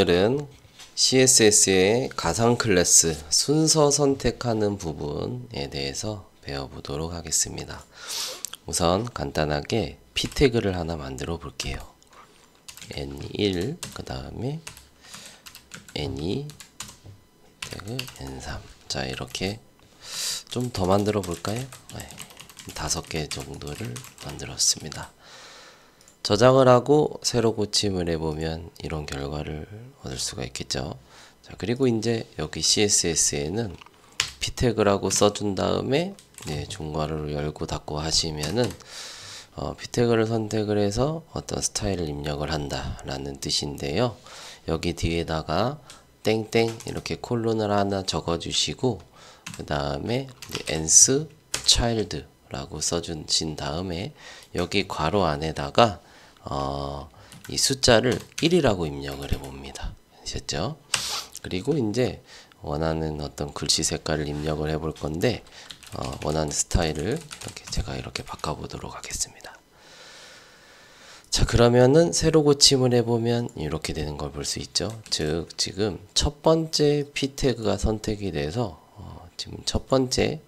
오늘은 CSS의 가상 클래스 순서 선택하는 부분에 대해서 배워보도록 하겠습니다. 우선 간단하게 p 태그를 하나 만들어 볼게요. n1 그 다음에 n2 태그 n3. 자, 이렇게 좀 더 만들어 볼까요? 네, 5개 정도를 만들었습니다. 저장을 하고 새로 고침을 해보면 이런 결과를 얻을 수가 있겠죠. 자, 그리고 이제 여기 CSS에는 p 태그라고 써준 다음에 중괄호를 열고 닫고 하시면은 p 태그를 선택을 해서 어떤 스타일을 입력을 한다 라는 뜻인데요. 여기 뒤에다가 땡땡 이렇게 콜론을 하나 적어 주시고 그 다음에 nth child 라고 써주신 다음에 여기 괄호 안에다가 이 숫자를 1이라고 입력을 해봅니다. 아셨죠? 그리고 이제 원하는 어떤 글씨 색깔을 입력을 해볼 건데 원하는 스타일을 제가 이렇게 바꿔보도록 하겠습니다. 자, 그러면은 새로 고침을 해보면 이렇게 되는 걸 볼 수 있죠. 즉 지금 첫 번째 p 태그가 선택이 돼서 지금 첫 번째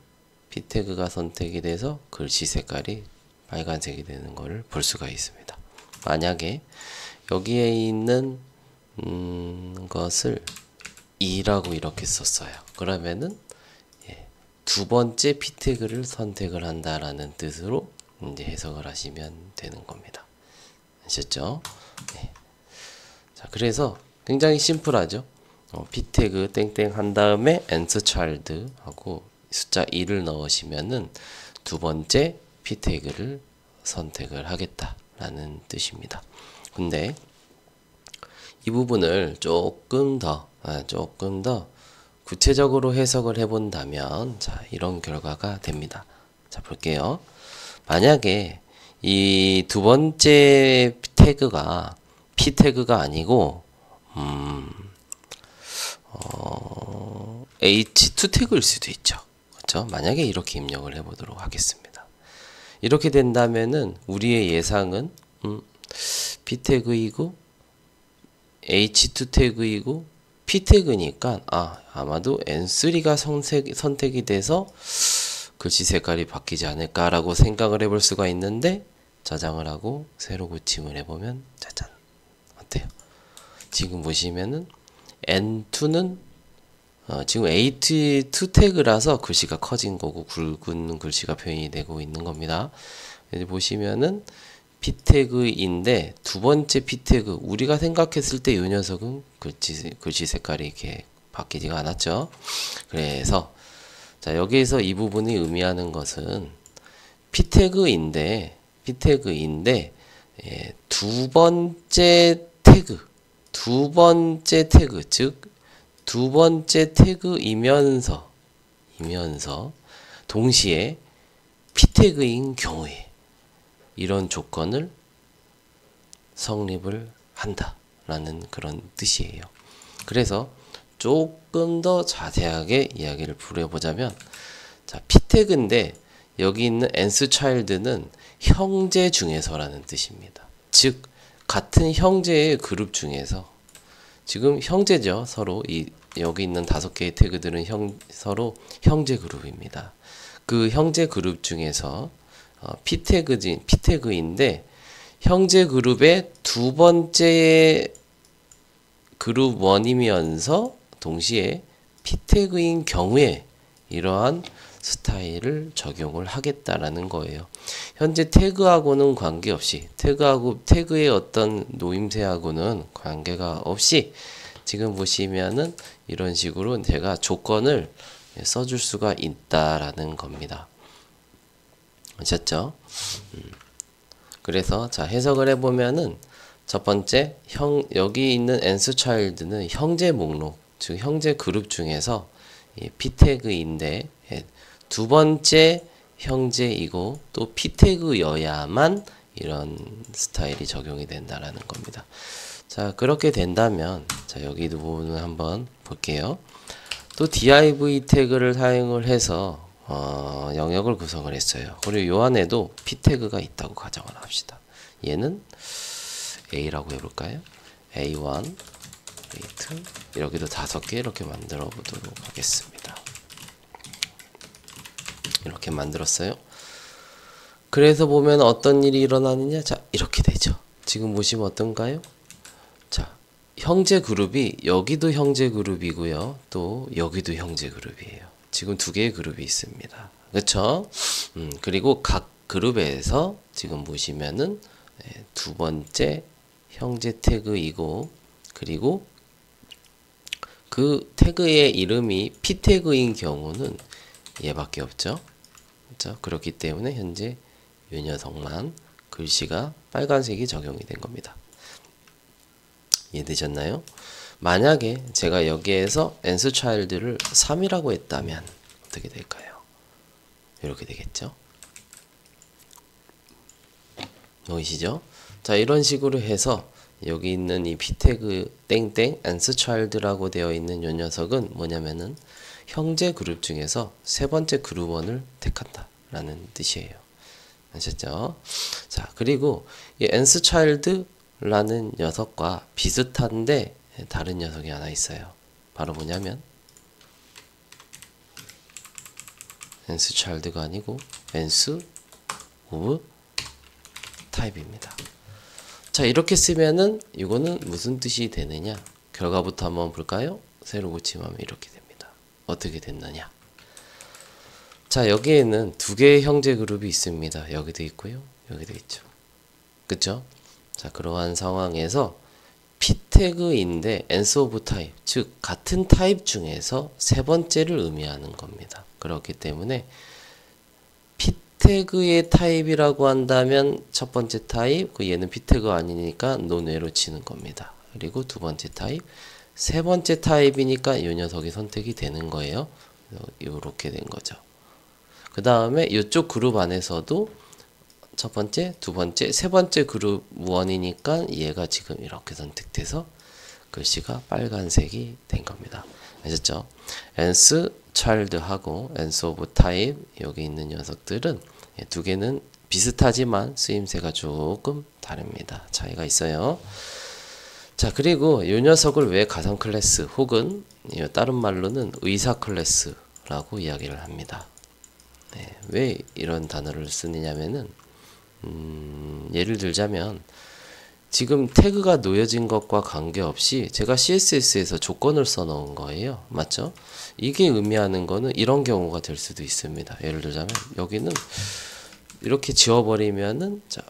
p 태그가 선택이 돼서 글씨 색깔이 빨간색이 되는 것을 볼 수가 있습니다. 만약에 여기에 있는 것을 2라고 이렇게 썼어요. 그러면은 두 번째 p 태그를 선택을 한다라는 뜻으로 이제 해석을 하시면 되는 겁니다. 아셨죠? 네. 자, 그래서 굉장히 심플하죠. p 태그 땡땡 한 다음에 nth child 하고 숫자 2를 넣으시면은 두 번째 p 태그를 선택을 하겠다라는 뜻입니다. 근데 이 부분을 조금 더 구체적으로 해석을 해본다면 자, 이런 결과가 됩니다. 자, 볼게요. 만약에 이 두 번째 태그가 p 태그가 아니고 h2 태그일 수도 있죠. 그렇죠? 만약에 이렇게 입력을 해보도록 하겠습니다. 이렇게 된다면은 우리의 예상은 p 태그이고 h2 태그이고 p 태그니까 아마도 n3가 선택이 돼서 글씨 색깔이 바뀌지 않을까라고 생각을 해볼 수가 있는데 저장을 하고 새로 고침을 해보면 짜잔, 어때요? 지금 보시면은 n2는 지금 h2 태그라서 글씨가 커진 거고 굵은 글씨가 표현이 되고 있는 겁니다. 여기 보시면은 p 태그인데 두 번째 p 태그 우리가 생각했을 때 이 녀석은 글씨 색깔이 이렇게 바뀌지가 않았죠. 그래서 자, 여기에서 이 부분이 의미하는 것은 p 태그인데 두 번째 태그 즉 두 번째 태그이면서 동시에 p 태그인 경우에 이런 조건을 성립을 한다라는 그런 뜻이에요. 그래서 조금 더 자세하게 이야기를 풀어보자면 자, p 태그인데 여기 있는 nth child는 형제 중에서라는 뜻입니다. 즉 같은 형제의 그룹 중에서 지금 형제죠. 서로 여기 있는 5개의 태그들은 서로 형제 그룹입니다. 그 형제 그룹 중에서 p 태그인데 형제 그룹의 두 번째 그룹 1이면서 동시에 p 태그인 경우에 이러한 스타일을 적용을 하겠다라는 거예요. 현재 태그하고는 관계없이 태그의 어떤 노임새하고는 관계가 없이 지금 보시면은 이런 식으로 제가 조건을 써줄 수가 있다라는 겁니다. 아셨죠? 그래서 자, 해석을 해보면은 첫 번째 여기 있는 nth child는 형제 목록 즉 형제 그룹 중에서 p 태그인데 두 번째 형제이고 또 p 태그여야만 이런 스타일이 적용이 된다라는 겁니다. 자, 그렇게 된다면 자, 여기 부분을 한번 볼게요. 또 div 태그를 사용을 해서 영역을 구성을 했어요. 그리고 요 안에도 p 태그가 있다고 가정을 합시다. 얘는 a라고 해볼까요? a1 웨이트 여기도 5개 이렇게 만들어 보도록 하겠습니다. 이렇게 만들었어요. 그래서 보면 어떤 일이 일어나느냐, 자 이렇게 되죠. 지금 보시면 어떤가요? 자, 형제 그룹이 여기도 형제 그룹이고요, 또 여기도 형제 그룹이에요. 지금 2개의 그룹이 있습니다. 그쵸? 그리고 각 그룹에서 지금 보시면은 2번째 형제 태그이고, 그리고 그 태그의 이름이 P 태그인 경우는 얘밖에 없죠. 그렇죠? 그렇기 때문에 현재 이 녀석만 글씨가 빨간색이 적용이 된 겁니다. 이해되셨나요? 만약에 제가 여기에서 nSchild를 3이라고 했다면 어떻게 될까요? 이렇게 되겠죠. 보이시죠? 자, 이런 식으로 해서 여기 있는 이 p태그 땡땡 nSchild라고 되어 있는 이 녀석은 뭐냐면은 형제 그룹 중에서 3번째 그룹원을 택한다 라는 뜻이에요. 아셨죠? 자, 그리고 이 nSchild라는 녀석과 비슷한데 다른 녀석이 하나 있어요. 바로 뭐냐면 nSchild가 아니고 nS of type입니다. 자, 이렇게 쓰면은 이거는 무슨 뜻이 되느냐? 결과부터 한번 볼까요? 세로 고침하면 이렇게 됩니다. 어떻게 됐느냐? 자, 여기에는 2개의 형제 그룹이 있습니다. 여기도 있고요, 여기도 있죠. 그쵸? 자, 그러한 상황에서 P 태그인데 nS of type, 즉 같은 타입 중에서 3번째를 의미하는 겁니다. 그렇기 때문에 P 태그의 타입이라고 한다면 첫 번째 타입, 그 얘는 P 태그 아니니까 논외로 치는 겁니다. 그리고 2번째 타입, 3번째 타입이니까 이 녀석이 선택이 되는 거예요. 이렇게 된 거죠. 그 다음에 이쪽 그룹 안에서도 첫 번째, 2번째, 3번째 그룹 원이니까 얘가 지금 이렇게 선택돼서 글씨가 빨간색이 된 겁니다. 아셨죠? nSchild하고 nS of type 여기 있는 녀석들은 2개는 비슷하지만 쓰임새가 조금 다릅니다. 차이가 있어요. 자, 그리고 이 녀석을 왜 가상 클래스 혹은 다른 말로는 의사 클래스라고 이야기를 합니다. 네, 왜 이런 단어를 쓰느냐면은 예를 들자면 지금 태그가 놓여진 것과 관계없이 제가 CSS에서 조건을 써놓은 거예요. 맞죠? 이게 의미하는 거는 이런 경우가 될 수도 있습니다. 예를 들자면 여기는 이렇게 지워버리면은, 자,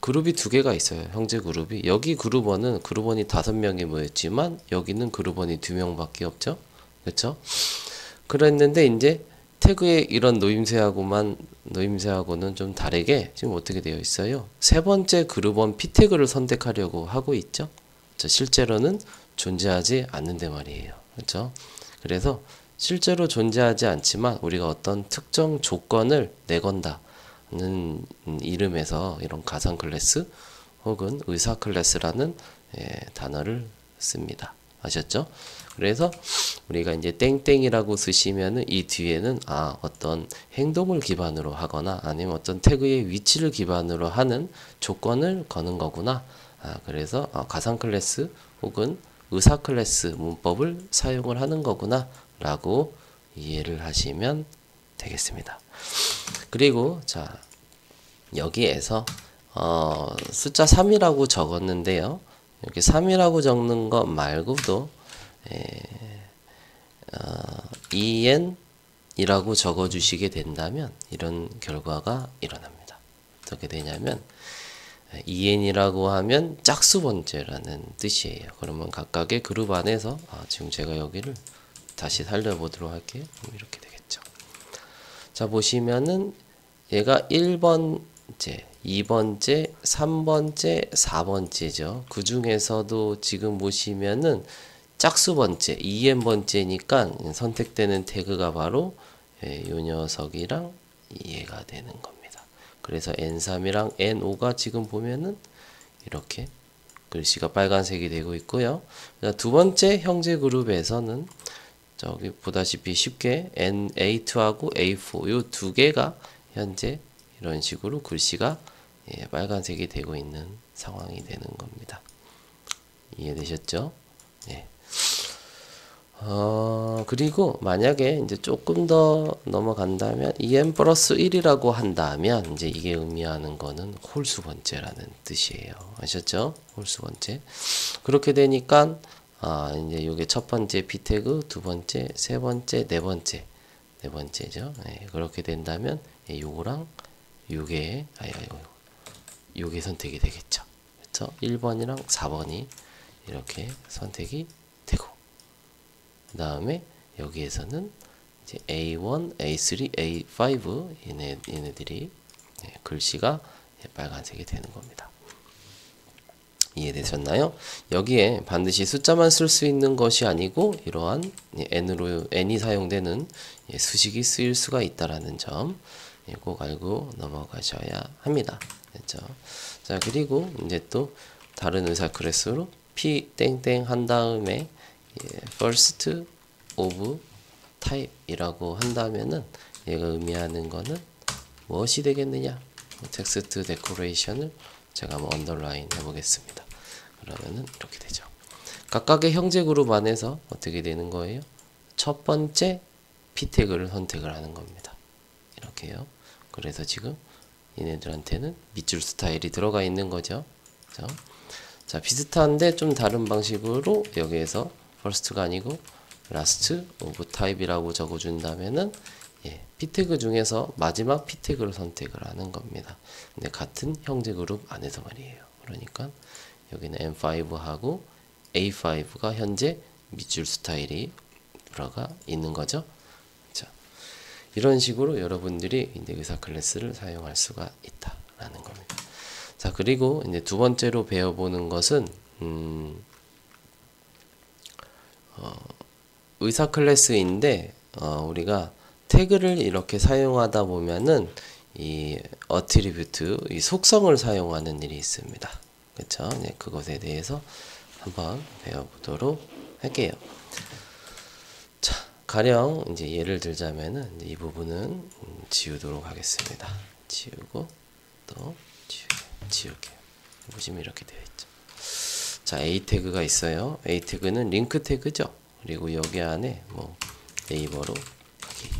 그룹이 2개가 있어요. 형제 그룹이. 여기 그룹원은 그룹원이 5명이 모였지만 여기는 그룹원이 2명밖에 없죠. 그렇죠? 그랬는데 이제 태그의 이런 노임새하고는 좀 다르게 지금 어떻게 되어 있어요? 3번째 그룹원 P 태그를 선택하려고 하고 있죠. 실제로는 존재하지 않는데 말이에요. 그렇죠? 그래서 실제로 존재하지 않지만 우리가 어떤 특정 조건을 내건다는 이름에서 이런 가상 클래스 혹은 의사 클래스라는 단어를 씁니다. 아셨죠? 그래서 우리가 이제 땡땡이라고 쓰시면은 이 뒤에는 어떤 행동을 기반으로 하거나 아니면 어떤 태그의 위치를 기반으로 하는 조건을 거는 거구나. 그래서 가상 클래스 혹은 의사 클래스 문법을 사용을 하는 거구나 라고 이해를 하시면 되겠습니다. 그리고 자, 여기에서 숫자 3이라고 적었는데요. 이렇게 3이라고 적는 것 말고도 en이라고 적어주시게 된다면 이런 결과가 일어납니다. 어떻게 되냐면 en이라고 하면 짝수 번째라는 뜻이에요. 그러면 각각의 그룹 안에서 지금 제가 여기를 다시 살려보도록 할게요. 이렇게 되겠죠. 자, 보시면은 얘가 1번째, 2번째, 3번째, 4번째죠. 그 중에서도 지금 보시면은 짝수 번째, en번째니까 선택되는 태그가 바로 이 녀석이랑 얘가 되는 겁니다. 그래서 n3이랑 n5가 지금 보면은 이렇게 글씨가 빨간색이 되고 있고요. 두 번째 형제 그룹에서는 저기 보다시피 쉽게 n8하고 a4 요 2개가 현재 이런 식으로 글씨가 빨간색이 되고 있는 상황이 되는 겁니다. 이해되셨죠? 예. 그리고 만약에 이제 조금 더 넘어간다면 en 플러스 1이라고 한다면 이제 이게 의미하는 거는 홀수 번째라는 뜻이에요. 아셨죠? 홀수 번째. 그렇게 되니까 이제 요게 첫 번째 p 태그, 두 번째, 세 번째, 네 번째죠. 네, 그렇게 된다면 요거랑 요게 요게 선택이 되겠죠. 그렇죠? 1번이랑 4번이 이렇게 선택이 되고, 그 다음에 여기에서는 이제 A1, A3, A5 얘네들이 글씨가 빨간색이 되는 겁니다. 이해되셨나요? 여기에 반드시 숫자만 쓸 수 있는 것이 아니고 이러한 n이 사용되는 수식이 쓰일 수가 있다라는 점 꼭 알고 넘어가셔야 합니다. 됐죠? 자, 그리고 이제 또 다른 의사 클래스로 p 땡땡 한 다음에 first of type 이라고 한다면은 얘가 의미하는 거는 무엇이 되겠느냐? 텍스트 데코레이션을 제가 한번 언더라인 해보겠습니다. 그러면은 이렇게 되죠. 각각의 형제 그룹 안에서 어떻게 되는 거예요? 첫 번째 p 태그를 선택을 하는 겁니다. 이렇게요. 그래서 지금 얘네들한테는 밑줄 스타일이 들어가 있는 거죠. 그렇죠? 자, 비슷한데 좀 다른 방식으로 여기에서 first가 아니고 last of type이라고 적어준다면은 p 태그 중에서 마지막 p 태그를 선택을 하는 겁니다. 근데 같은 형제 그룹 안에서 말이에요. 그러니까 여기는 M5하고 A5가 현재 밑줄 스타일이 들어가 있는 거죠. 자, 이런 식으로 여러분들이 이제 의사 클래스를 사용할 수가 있다라는 겁니다. 자, 그리고 이제 두 번째로 배워보는 것은 의사 클래스인데 우리가 태그를 이렇게 사용하다 보면은 이 어트리뷰트, 이 속성을 사용하는 일이 있습니다. 그렇죠? 네, 그것에 대해서 한번 배워보도록 할게요. 자, 가령 이제 예를 들자면은 이제 이 부분은 지우도록 하겠습니다. 지우고 또 지울게요. 보시면 이렇게 되어 있죠. 자, A 태그가 있어요. A 태그는 링크 태그죠. 그리고 여기 안에 뭐 네이버로 가기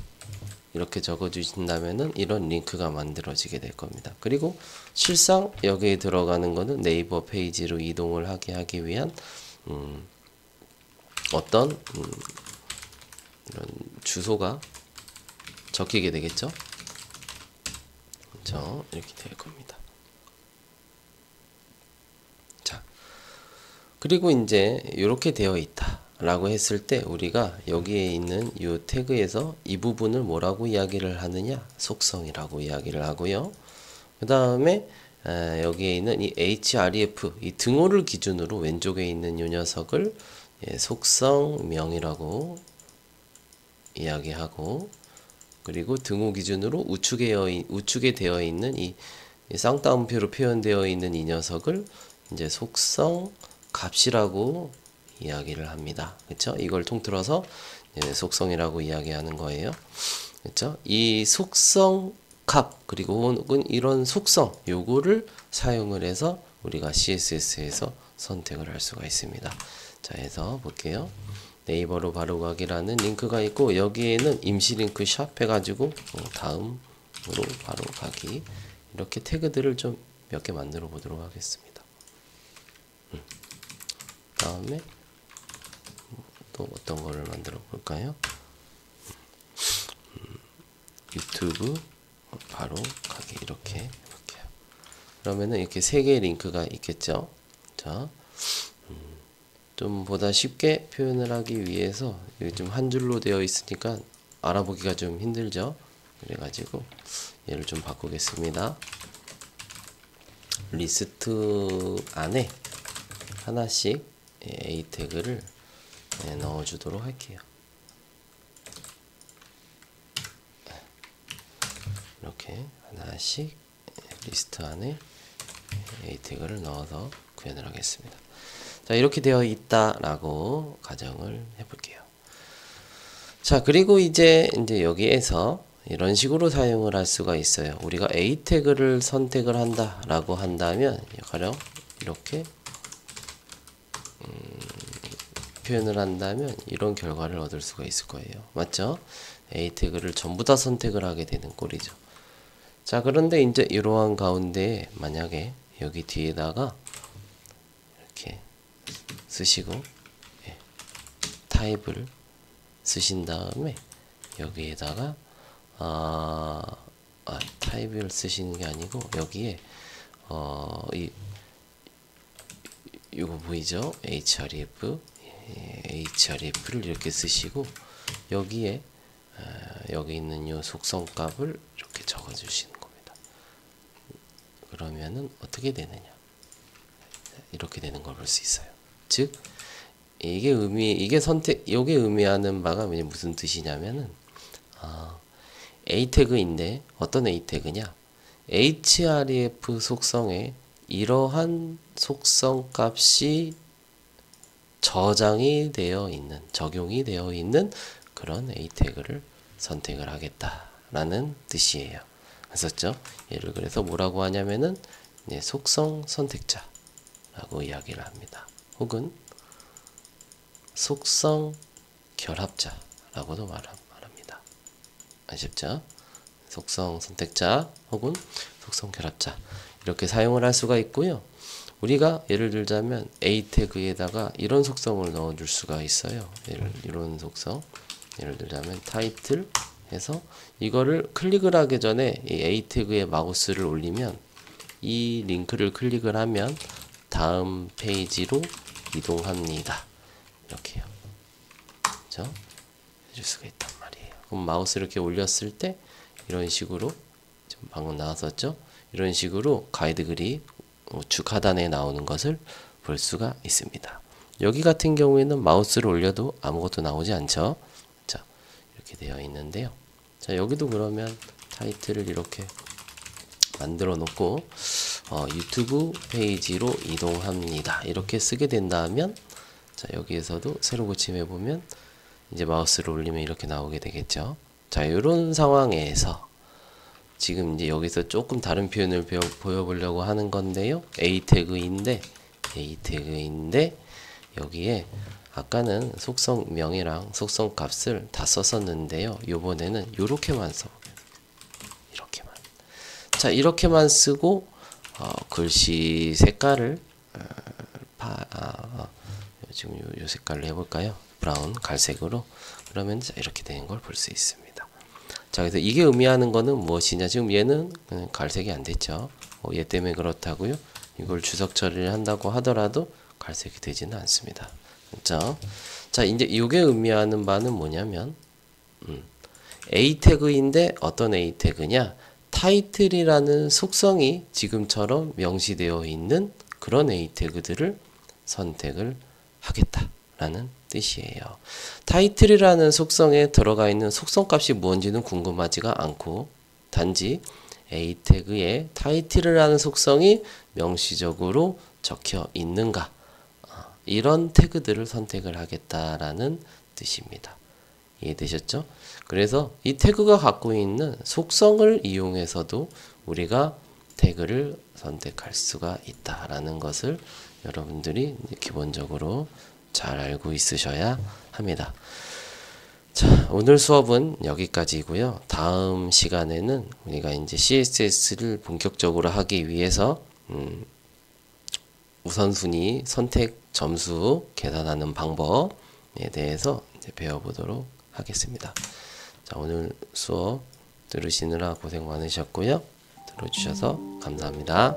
이렇게 적어 주신다면은 이런 링크가 만들어지게 될 겁니다. 그리고 실상 여기에 들어가는 거는 네이버 페이지로 이동을 하기 위한 어떤 이런 주소가 적히게 되겠죠. 그렇죠? 이렇게 될 겁니다. 자, 그리고 이제 이렇게 되어 있다 라고 했을 때 우리가 여기에 있는 이 태그에서 이 부분을 뭐라고 이야기를 하느냐? 속성이라고 이야기를 하고요. 그 다음에 여기에 있는 이 href, 이 등호를 기준으로 왼쪽에 있는 이 녀석을 속성명이라고 이야기하고, 그리고 등호 기준으로 우측에 되어 있는 이 쌍따옴표로 표현되어 있는 이 녀석을 이제 속성 값이라고 이야기를 합니다. 그렇죠? 이걸 통틀어서 속성이라고 이야기하는 거예요. 그렇죠? 이 속성 값 그리고 혹은 이런 속성 요거를 사용을 해서 우리가 CSS에서 선택을 할 수가 있습니다. 자, 해서 볼게요. 네이버로 바로 가기라는 링크가 있고 여기에는 임시 링크 샵 해가지고 다음으로 바로 가기 이렇게 태그들을 좀 몇 개 만들어 보도록 하겠습니다. 다음에 또 어떤 거를 만들어 볼까요? 유튜브 바로 가기 이렇게 해볼게요. 그러면은 이렇게 세 개의 링크가 있겠죠. 자, 좀 보다 쉽게 표현을 하기 위해서 여기 좀 한 줄로 되어 있으니까 알아보기가 좀 힘들죠. 그래가지고 얘를 좀 바꾸겠습니다. 리스트 안에 하나씩 A 태그를 넣어주도록 할게요. 이렇게 하나씩 리스트 안에 A 태그를 넣어서 구현을 하겠습니다. 자, 이렇게 되어 있다라고 가정을 해볼게요. 자, 그리고 이제 여기에서 이런 식으로 사용을 할 수가 있어요. 우리가 A 태그를 선택을 한다라고 한다면 가령 이렇게 표현을 한다면 이런 결과를 얻을 수가 있을 거예요. 맞죠? A 태그를 전부 다 선택을 하게 되는 꼴이죠. 자, 그런데 이제 이러한 가운데 만약에 여기 뒤에다가 이렇게 쓰시고 타입을 쓰신 다음에 여기에다가 타입을 쓰시는 게 아니고 여기에 이거 보이죠? href를 이렇게 쓰시고 여기에 여기 있는 요 속성 값을 이렇게 적어 주시는 겁니다. 그러면은 어떻게 되느냐? 이렇게 되는 걸 볼 수 있어요. 즉 이게 의미하는 바가 무슨 뜻이냐면은 A 태그인데 어떤 A 태그냐? href 속성에 이러한 속성 값이 적용이 되어 있는 그런 A 태그를 선택을 하겠다라는 뜻이에요. 아셨죠? 얘를 그래서 뭐라고 하냐면은 속성 선택자라고 이야기를 합니다. 혹은 속성 결합자라고도 말합니다. 아셨죠? 속성 선택자 혹은 속성 결합자 이렇게 사용을 할 수가 있고요. 우리가 예를 들자면 A 태그에다가 이런 속성을 넣어줄 수가 있어요. 이런 속성 예를 들자면 타이틀 해서 이거를 클릭을 하기 전에 이 A 태그에 마우스를 올리면 이 링크를 클릭을 하면 다음 페이지로 이동합니다. 이렇게요. 그렇죠? 해줄 수가 있단 말이에요. 그럼 마우스를 이렇게 올렸을 때 이런 식으로 방금 나왔었죠? 이런 식으로 가이드 글이 우측 하단에 나오는 것을 볼 수가 있습니다. 여기 같은 경우에는 마우스를 올려도 아무것도 나오지 않죠? 자, 이렇게 되어 있는데요. 자, 여기도 그러면 타이틀을 이렇게 만들어 놓고 유튜브 페이지로 이동합니다. 이렇게 쓰게 된다면 자, 여기에서도 새로 고침해 보면 이제 마우스를 올리면 이렇게 나오게 되겠죠. 자, 이런 상황에서 지금 이제 여기서 조금 다른 표현을 보여보려고 하는 건데요. A 태그인데 여기에 아까는 속성명이랑 속성 값을 다 썼었는데요. 요번에는 요렇게만 써보겠습니다. 이렇게만. 자, 이렇게만 쓰고 글씨 색깔을 지금 요 색깔로 해볼까요? 브라운, 갈색으로. 그러면 이렇게 되는 걸 볼 수 있습니다. 자, 그래서 이게 의미하는 거는 무엇이냐? 지금 얘는 갈색이 안 됐죠. 얘 때문에 그렇다고요. 이걸 주석 처리를 한다고 하더라도 갈색이 되지는 않습니다. 그렇죠? 자, 이제 이게 의미하는 바는 뭐냐면 A 태그인데 어떤 A 태그냐? 타이틀이라는 속성이 지금처럼 명시되어 있는 그런 A 태그들을 선택을 하겠다라는 뜻이에요. 타이틀이라는 속성에 들어가 있는 속성값이 뭔지는 궁금하지가 않고 단지 A 태그에 타이틀이라는 속성이 명시적으로 적혀 있는가 이런 태그들을 선택을 하겠다라는 뜻입니다. 이해되셨죠? 그래서 이 태그가 갖고 있는 속성을 이용해서도 우리가 태그를 선택할 수가 있다라는 것을 여러분들이 기본적으로 잘 알고 있으셔야 합니다. 자, 오늘 수업은 여기까지고요. 다음 시간에는 우리가 이제 CSS를 본격적으로 하기 위해서 우선순위 선택 점수 계산하는 방법에 대해서 이제 배워보도록 하겠습니다. 자, 오늘 수업 들으시느라 고생 많으셨고요. 들어주셔서 감사합니다.